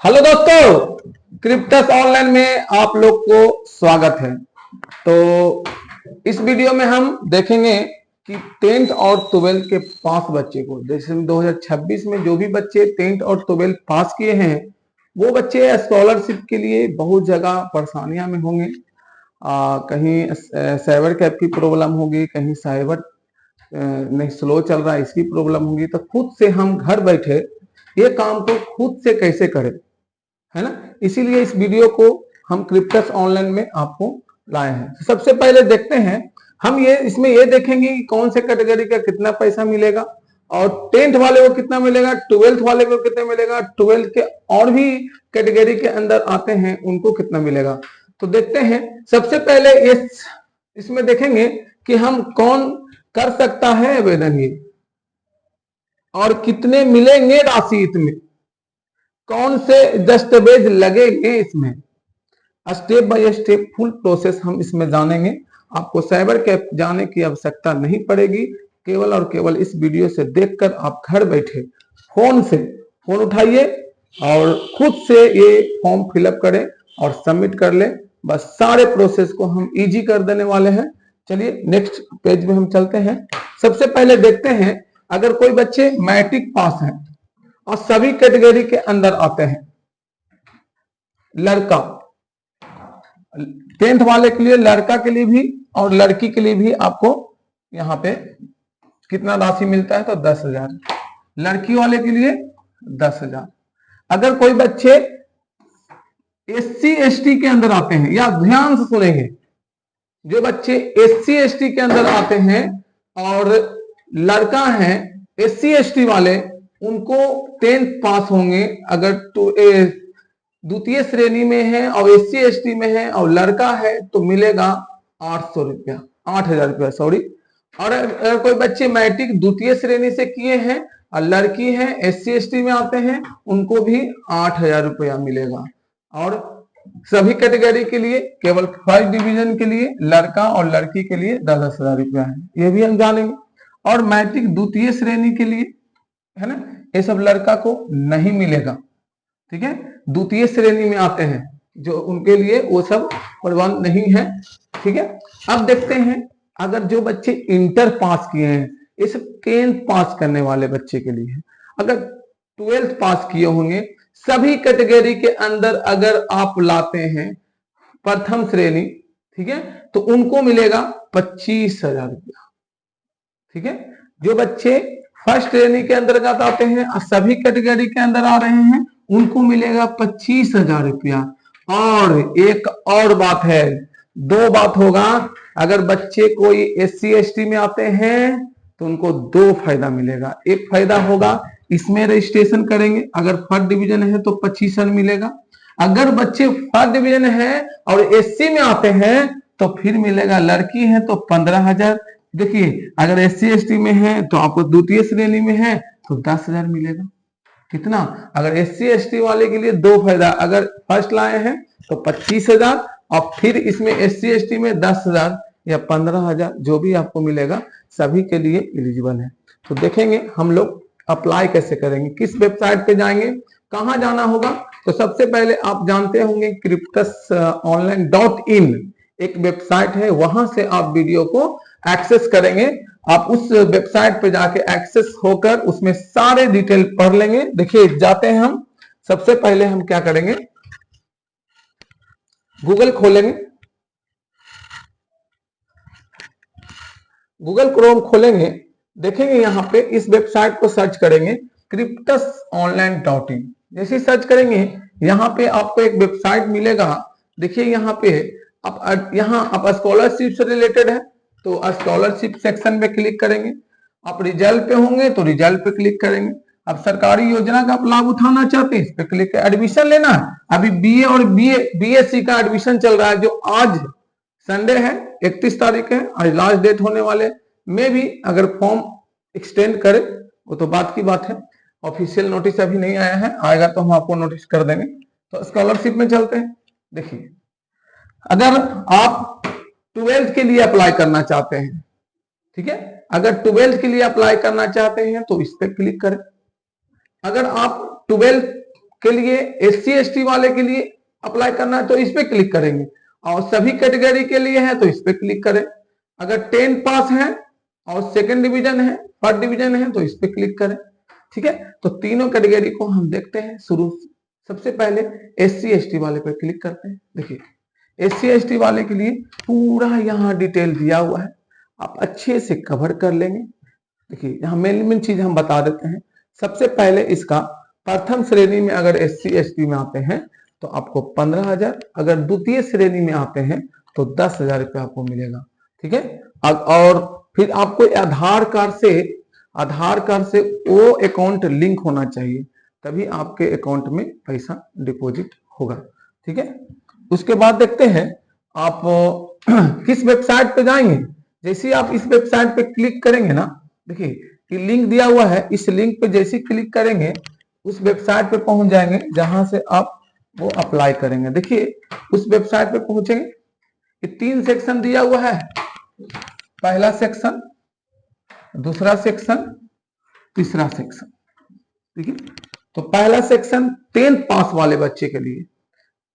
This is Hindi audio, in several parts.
हेलो दोस्तों, क्रिप्टस ऑनलाइन में आप लोग को स्वागत है। तो इस वीडियो में हम देखेंगे कि 10th और 12th के पास बच्चे को, जैसे 2026 में जो भी बच्चे 10th और 12th पास किए हैं वो बच्चे स्कॉलरशिप के लिए बहुत जगह परेशानियां में होंगे। कहीं साइबर कैप की प्रॉब्लम होगी, कहीं साइबर नहीं स्लो चल रहा है इसकी प्रॉब्लम होगी। तो खुद से हम घर बैठे ये काम को खुद से कैसे करें, है ना। इसीलिए इस वीडियो को हम क्रिप्टस ऑनलाइन में आपको लाए हैं। सबसे पहले देखते हैं हम इसमें ये देखेंगे कि कौन से कैटेगरी का कितना पैसा मिलेगा और 10th वाले को कितना मिलेगा, 12th वाले को कितना मिलेगा, 12th के और भी कैटेगरी के अंदर आते हैं उनको कितना मिलेगा। तो देखते हैं। सबसे पहले इसमें देखेंगे कि हम कौन कर सकता है आवेदन ये और कितने मिलेंगे राशि, इसमें कौन से दस्तावेज लगेंगे, इसमें step by step full process हम इसमें जानेंगे। आपको साइबर कैफ जाने की आवश्यकता नहीं पड़ेगी, केवल और केवल इस वीडियो से देखकर आप घर बैठे फोन उठाइए और खुद से ये फॉर्म फिलअप करें और सबमिट कर लें। बस सारे प्रोसेस को हम इजी कर देने वाले हैं। चलिए नेक्स्ट पेज में हम चलते हैं। सबसे पहले देखते हैं, अगर कोई बच्चे मैट्रिक पास हैं और सभी कैटेगरी के अंदर आते हैं, लड़का 10th वाले के लिए, लड़का के लिए भी और लड़की के लिए भी आपको यहाँ पे कितना राशि मिलता है, तो 10,000। लड़की वाले के लिए 10,000। अगर कोई बच्चे SC ST के अंदर आते हैं, या ध्यान से सुनेंगे, जो बच्चे SC ST के अंदर आते हैं और लड़का है SC ST वाले, उनको 10th पास होंगे। अगर द्वितीय श्रेणी में है और SC ST में है और लड़का है तो मिलेगा 800 रुपया, 8,000 रुपया, सॉरी। और अगर कोई बच्चे मैट्रिक द्वितीय श्रेणी से किए हैं और लड़की है SC ST में आते हैं, उनको भी 8,000 रुपया मिलेगा। और सभी कैटेगरी के लिए केवल फर्स्ट डिवीजन के लिए लड़का और लड़की के लिए 10,000 रुपया है, ये भी हम जानेंगे। और मैट्रिक द्वितीय श्रेणी के लिए, है ना, ये सब लड़का को नहीं मिलेगा, ठीक है। द्वितीय श्रेणी में आते हैं जो, उनके लिए वो सब प्रबंध नहीं है, ठीक है। अब देखते हैं, अगर जो बच्चे इंटर पास किए हैं, ये सब 10th पास करने वाले बच्चे के लिए है। अगर 12th पास किए होंगे, सभी कैटेगरी के अंदर अगर आप लाते हैं प्रथम श्रेणी, ठीक है, तो उनको मिलेगा 25,000 रुपया, ठीक है। जो बच्चे फर्स्ट श्रेणी के अंतर्गत आते हैं और सभी कैटेगरी के अंदर आ रहे हैं, उनको मिलेगा 25,000 रुपया। और एक और बात है, दो बात होगा, अगर बच्चे कोई SC ST में आते हैं तो उनको दो फायदा मिलेगा। एक फायदा होगा, इसमें रजिस्ट्रेशन करेंगे, अगर फर्स्ट डिवीजन है तो 25,000 मिलेगा। अगर बच्चे फर्स्ट डिवीजन है और SC में आते हैं तो फिर मिलेगा, लड़की है तो 15,000। देखिए, अगर SC ST में है तो आपको द्वितीय श्रेणी में है तो 10,000 मिलेगा। कितना? अगर SC ST वाले के लिए दो फायदा, अगर फर्स्ट लाए हैं तो 25,000 और फिर इसमें SC ST में 10,000 या 15,000, जो भी आपको मिलेगा सभी के लिए एलिजिबल है। तो देखेंगे हम लोग अप्लाई कैसे करेंगे, किस वेबसाइट पे जाएंगे, कहां जाना होगा। तो सबसे पहले आप जानते होंगे criptusonline.in एक वेबसाइट है, वहां से आप वीडियो को एक्सेस करेंगे। आप उस वेबसाइट पे जाके एक्सेस होकर उसमें सारे डिटेल पढ़ लेंगे। देखिए, जाते हैं हम। सबसे पहले हम क्या करेंगे, गूगल खोलेंगे, गूगल क्रोम खोलेंगे, देखेंगे यहाँ पे इस वेबसाइट को सर्च करेंगे criptusonline.in। जैसे सर्च करेंगे, यहाँ पे आपको एक वेबसाइट मिलेगा। देखिए यहाँ पे आप स्कॉलरशिप से रिलेटेड है तो स्कॉलरशिप सेक्शन पे क्लिक करेंगे। आप रिजल्ट पे होंगे तो रिजल्ट पे क्लिक करेंगे। अब सरकारी योजना का आप लाभ उठाना चाहते हैं, इस पे क्लिक कर एडमिशन लेना है। अभी BA और BSc का एडमिशन चल रहा है, जो आज संडे है, 31 तारीख है, आज लास्ट डेट होने वाले। में भी अगर फॉर्म एक्सटेंड करे वो तो बात की बात है, ऑफिशियल नोटिस अभी नहीं आया है, आएगा तो हम आपको नोटिस कर देंगे। तो स्कॉलरशिप में चलते हैं। देखिए, अगर आप 12th के लिए अप्लाई करना चाहते हैं, ठीक है, अगर 12th के लिए अप्लाई करना चाहते हैं तो इस पे क्लिक करें। अगर आप 12th के लिए, SC/ST वाले के लिए अप्लाई करना है तो इस पे क्लिक करेंगे, और सभी कैटेगरी के लिए है तो इस पे क्लिक करें। अगर 10 पास है और सेकंड डिवीजन है, फर्स्ट डिवीजन है तो इस पे क्लिक करें। ठीक है, तो तीनों कैटेगरी को हम देखते हैं शुरू। सबसे पहले SC/ST वाले पे क्लिक करते हैं। देखिए SC/ST वाले के लिए पूरा यहाँ डिटेल दिया हुआ है, आप अच्छे से कवर कर लेंगे। देखिए यहाँ मेन चीज हम बता देते हैं। सबसे पहले इसका प्रथम श्रेणी में अगर SC/ST में आते हैं तो आपको 15,000, अगर द्वितीय श्रेणी में आते हैं तो 10,000 रुपये आपको मिलेगा। ठीक है, और फिर आपको आधार कार्ड से वो अकाउंट लिंक होना चाहिए, तभी आपके अकाउंट में पैसा डिपॉजिट होगा। ठीक है, उसके बाद देखते हैं आप किस वेबसाइट पे जाएंगे। जैसे ही आप इस वेबसाइट पे क्लिक करेंगे ना, देखिए ये लिंक दिया हुआ है, इस लिंक पे जैसे ही क्लिक करेंगे उस वेबसाइट पे पहुंच जाएंगे जहां से आप वो अप्लाई करेंगे। देखिए उस वेबसाइट पे पहुंचेंगे, ये 3 सेक्शन दिया हुआ है। पहला सेक्शन, दूसरा सेक्शन, तीसरा सेक्शन। ठीक है, तो पहला सेक्शन 10th पास वाले बच्चे के लिए,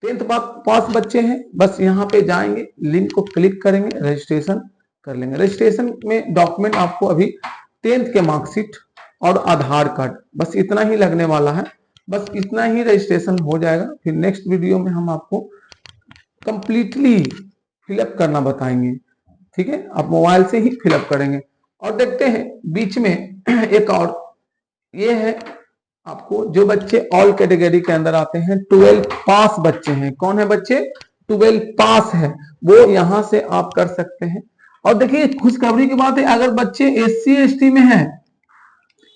10th पास बच्चे हैं, बस यहाँ पे जाएंगे, लिंक को क्लिक करेंगे, रजिस्ट्रेशन कर लेंगे। रजिस्ट्रेशन में डॉक्यूमेंट आपको अभी 10th के मार्कशीट और आधार कार्ड, बस इतना ही लगने वाला है। बस इतना ही रजिस्ट्रेशन हो जाएगा। फिर नेक्स्ट वीडियो में हम आपको कंप्लीटली फिलअप करना बताएंगे। ठीक है, आप मोबाइल से ही फिलअप करेंगे। और देखते हैं बीच में एक और, ये है आपको जो बच्चे ऑल कैटेगरी के अंदर आते हैं, 12 पास बच्चे हैं। कौन है बच्चे? 12 पास है, वो यहां से आप कर सकते हैं। और देखिए खुशखबरी की बात है, अगर बच्चे SC/ST में है,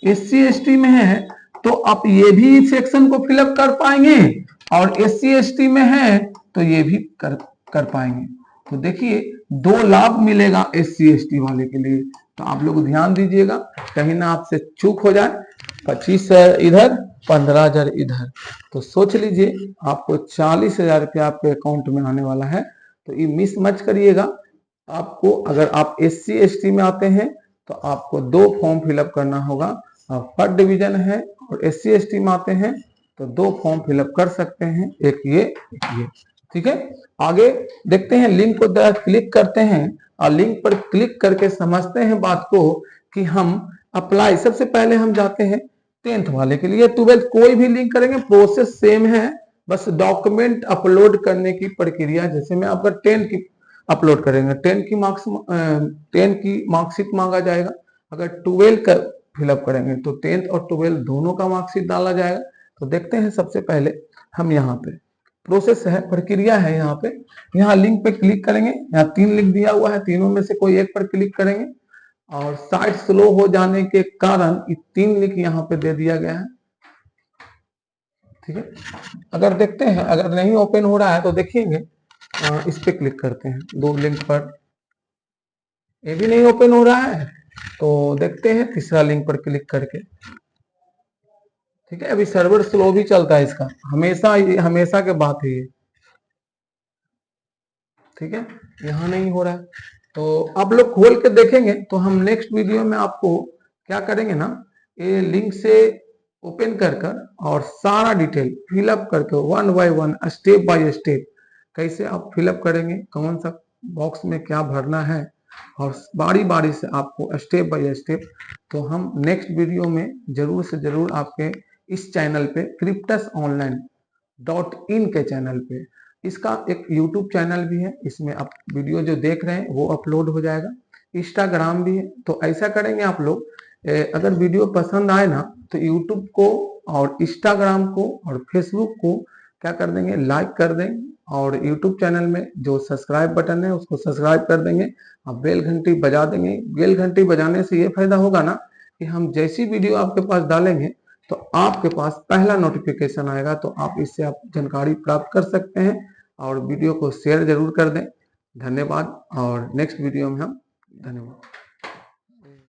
SC/ST में है तो आप ये भी सेक्शन को फिलअप कर पाएंगे, और SC/ST में है तो ये भी कर पाएंगे। तो देखिए 2 लाभ मिलेगा SC/ST वाले के लिए, तो आप लोग ध्यान दीजिएगा कहीं ना आपसे चूक हो जाए। 25,000 इधर, 15,000 इधर, तो सोच लीजिए आपको 40,000 रुपया आपके अकाउंट में आने वाला है। तो ये मिस मत करिएगा। आपको अगर आप SC/ST में आते हैं तो आपको 2 फॉर्म फिलअप करना होगा, फर्स्ट डिवीजन है और SC/ST में आते हैं तो 2 फॉर्म फिलअप कर सकते हैं, एक ये एक ये। ठीक है, आगे देखते हैं, लिंक को क्लिक करते हैं और लिंक पर क्लिक करके समझते हैं बात को कि हम अप्लाई, सबसे पहले हम जाते हैं 10th वाले के लिए। 12th कोई भी लिंक करेंगे प्रोसेस सेम है, बस डॉक्यूमेंट अपलोड करने की प्रक्रिया, जैसे मैं आपका 10 की अपलोड करेंगे, 10 की मार्कशीट मांगा जाएगा। अगर 12 का फिलअप करेंगे तो 10th और 12 दोनों का मार्कशीट डाला जाएगा। तो देखते हैं, सबसे पहले हम यहाँ पे प्रोसेस है, प्रक्रिया है, यहाँ पे यहाँ लिंक पे क्लिक करेंगे। यहाँ 3 लिंक दिया हुआ है, तीनों में से कोई एक पर क्लिक करेंगे, और साइट स्लो हो जाने के कारण 3 लिंक यहाँ पे दे दिया गया है। ठीक है, अगर देखते हैं अगर नहीं ओपन हो रहा है तो देखेंगे, इस पे क्लिक करते हैं 2 लिंक पर, ये भी नहीं ओपन हो रहा है तो देखते हैं तीसरा लिंक पर क्लिक करके। ठीक है, अभी सर्वर स्लो भी चलता है इसका, हमेशा के बात है ये। ठीक है, यहाँ नहीं हो रहा है तो आप लोग खोल के देखेंगे। तो हम नेक्स्ट वीडियो में आपको क्या करेंगे ना, ये लिंक से ओपन कर और सारा डिटेल फिलअप करके 1 बाय 1 स्टेप बाय स्टेप कैसे आप फिलअप करेंगे, कौन सा बॉक्स में क्या भरना है, और बारी बारी से आपको स्टेप बाय स्टेप। तो हम नेक्स्ट वीडियो में जरूर से जरूर आपके इस चैनल पे CryptusOnline.in के चैनल पे, इसका एक YouTube चैनल भी है, इसमें आप वीडियो जो देख रहे हैं वो अपलोड हो जाएगा। इंस्टाग्राम भी है। तो ऐसा करेंगे आप लोग, अगर वीडियो पसंद आए ना तो YouTube को और इंस्टाग्राम को और फेसबुक को क्या कर देंगे, लाइक कर देंगे, और YouTube चैनल में जो सब्सक्राइब बटन है उसको सब्सक्राइब कर देंगे, और बेल घंटी बजा देंगे। बेल घंटी बजाने से ये फायदा होगा ना कि हम जैसी वीडियो आपके पास डालेंगे तो आपके पास पहला नोटिफिकेशन आएगा, तो आप इससे आप जानकारी प्राप्त कर सकते हैं। और वीडियो को शेयर जरूर कर दें। धन्यवाद, और नेक्स्ट वीडियो में हम धन्यवाद।